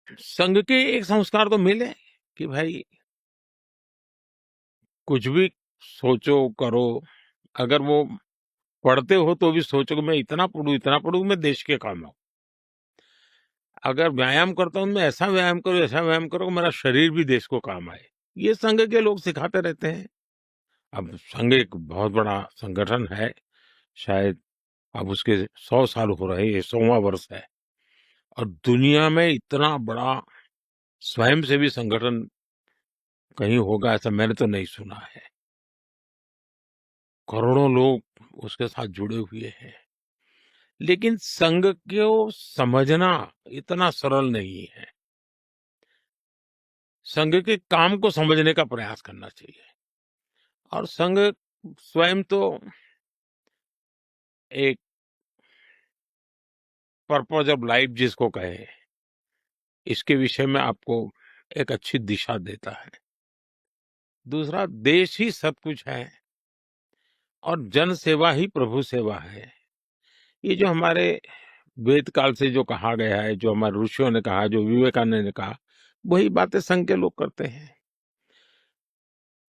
संघ के एक संस्कार तो मिले कि भाई कुछ भी सोचो करो, अगर वो पढ़ते हो तो भी सोचो कि मैं इतना पढूं मैं देश के काम आऊं। अगर व्यायाम करता हूं मैं ऐसा व्यायाम करो कि मेरा शरीर भी देश को काम आए। ये संघ के लोग सिखाते रहते हैं। अब संघ एक बहुत बड़ा संगठन है, शायद अब उसके 100 साल हो रहे हैं, ये 100वां वर्ष है। और दुनिया में इतना बड़ा स्वयंसेवी संगठन कहीं होगा ऐसा मैंने तो नहीं सुना है। करोड़ों लोग उसके साथ जुड़े हुए हैं। लेकिन संघ को समझना इतना सरल नहीं है। संघ के काम को समझने का प्रयास करना चाहिए। और संघ स्वयं तो एक पर्पज ऑफ लाइफ जिसको कहे, इसके विषय में आपको एक अच्छी दिशा देता है। दूसरा, देश ही सब कुछ है और जन सेवा ही प्रभु सेवा है। ये जो हमारे वेद काल से जो कहा गया है, जो हमारे ऋषियों ने कहा, जो विवेकानंद ने कहा, वही बातें संघ के लोग करते हैं।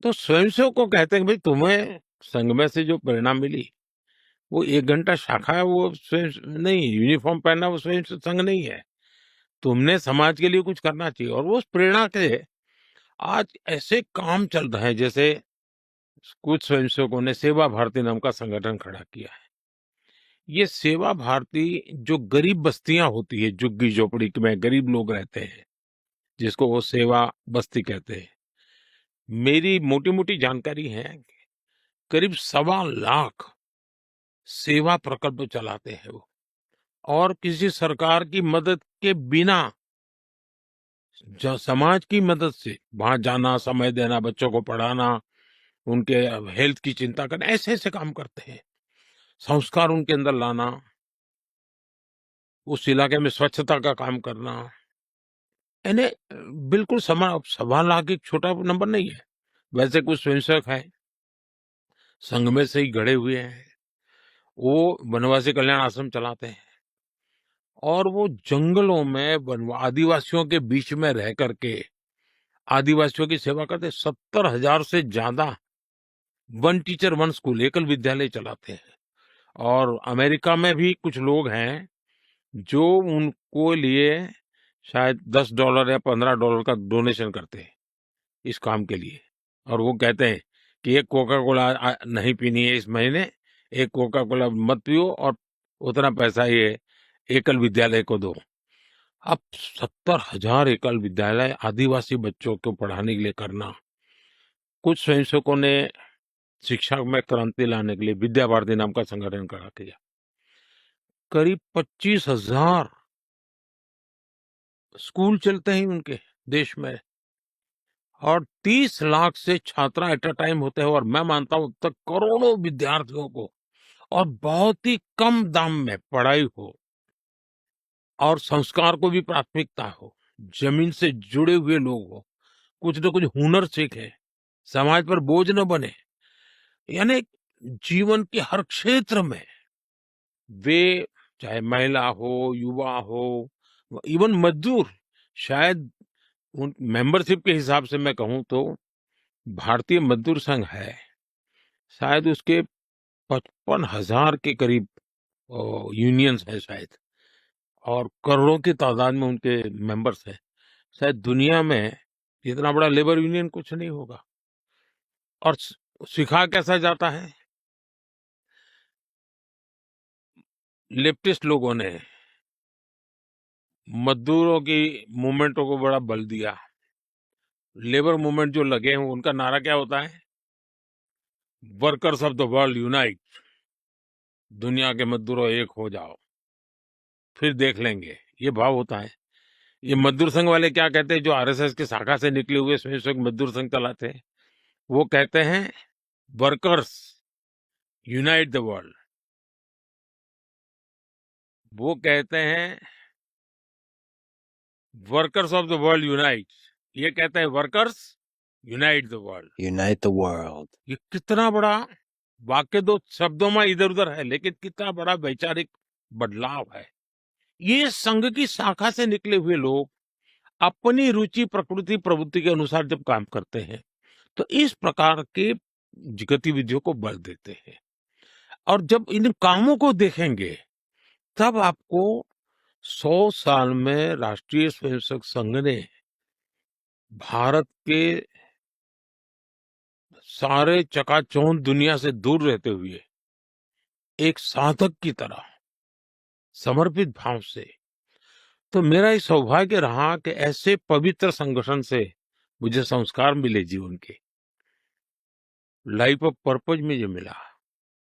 तो स्वयंसेवक को कहते हैं कि भाई तुम्हें संघ में से जो प्रेरणा मिली, वो 1 घंटा शाखा है, वो स्वयं नहीं, यूनिफॉर्म पहनना वो स्वयं से संघ नहीं है। तुमने समाज के लिए कुछ करना चाहिए। और वो उस प्रेरणा से आज ऐसे काम चल रहे हैं, जैसे कुछ स्वयंसेवकों ने सेवा भारती नाम का संगठन खड़ा किया है। ये सेवा भारती जो गरीब बस्तियां होती है, झुग्गी झोपड़ी में गरीब लोग रहते हैं, जिसको वो सेवा बस्ती कहते हैं, मेरी मोटी मोटी जानकारी है, करीब 1.25 लाख सेवा प्रकल्प चलाते हैं वो। और किसी सरकार की मदद के बिना, समाज की मदद से वहां जाना, समय देना, बच्चों को पढ़ाना, उनके हेल्थ की चिंता करना, ऐसे ऐसे काम करते हैं। संस्कार उनके अंदर लाना, उस इलाके में स्वच्छता का काम करना, यानी बिल्कुल 1.25 लाख एक छोटा नंबर नहीं है। वैसे कुछ स्वयंसेवक है संघ में से ही गढ़े हुए हैं, वो वनवासी कल्याण आश्रम चलाते हैं। और वो जंगलों में आदिवासियों के बीच में रह करके आदिवासियों की सेवा करते। 70,000 से ज्यादा वन टीचर वन स्कूल, एकल विद्यालय चलाते हैं। और अमेरिका में भी कुछ लोग हैं जो उनको लिए शायद $10 या $15 का डोनेशन करते हैं इस काम के लिए। और वो कहते हैं कि एक कोका कोला नहीं पीनी है इस महीने, एक कोका कोला मत पियो और उतना पैसा ये एकल विद्यालय को दो। अब 70,000 एकल विद्यालय आदिवासी बच्चों को पढ़ाने के लिए करना। कुछ स्वयंसेवकों ने शिक्षा में क्रांति लाने के लिए विद्या भारती नाम का संगठन खड़ा किया। करीब 25,000 स्कूल चलते हैं उनके देश में। और 30 लाख से छात्रा एट अ टाइम होते हैं। और मैं मानता हूं अब तक करोड़ों विद्यार्थियों को, और बहुत ही कम दाम में पढ़ाई हो, और संस्कार को भी प्राथमिकता हो, जमीन से जुड़े हुए लोग हो, कुछ न कुछ हुनर सीखे, समाज पर बोझ न बने। यानी जीवन के हर क्षेत्र में वे, चाहे महिला हो, युवा हो, इवन मजदूर, शायद उन मेंबरशिप के हिसाब से मैं कहूं तो भारतीय मजदूर संघ है, शायद उसके 55,000 के करीब यूनियंस है शायद। और करोड़ों की तादाद में उनके मेंबर्स हैं। शायद दुनिया में इतना बड़ा लेबर यूनियन कुछ नहीं होगा। और सिखा कैसा जाता है, लेफ्टिस्ट लोगों ने मजदूरों की मूवमेंटों को बड़ा बल दिया। लेबर मूवमेंट जो लगे हैं उनका नारा क्या होता है, workers of the world unite, दुनिया के मजदूरों एक हो जाओ, फिर देख लेंगे, ये भाव होता है। ये मजदूर संघ वाले क्या कहते हैं, जो आरएसएस की शाखा से निकले हुए स्वयंसेवक मजदूर संघ चलाते हैं, वो कहते हैं वर्कर्स यूनाइट द वर्ल्ड। वो कहते हैं workers of the world unite, ये कहते हैं workers unite the world. Unite the world. ये कितना बड़ा वाक्य, दो शब्दों में इधर उधर है, लेकिन कितना बड़ा वैचारिक बदलाव है। ये संघ की शाखा से निकले हुए लोग अपनी रुचि, प्रकृति, प्रवृत्ति के अनुसार जब काम करते हैं, तो इस प्रकार के गतिविधियों को बल देते हैं। और जब इन कामों को देखेंगे, तब आपको 100 साल में राष्ट्रीय स्वयंसेवक संघ ने भारत के सारे चकाचौंध दुनिया से दूर रहते हुए एक साधक की तरह समर्पित भाव से, तो मेरा ये सौभाग्य रहा कि ऐसे पवित्र संगठन से मुझे संस्कार मिले जीवन के, लाइफ ऑफ पर्पज में जो मिला,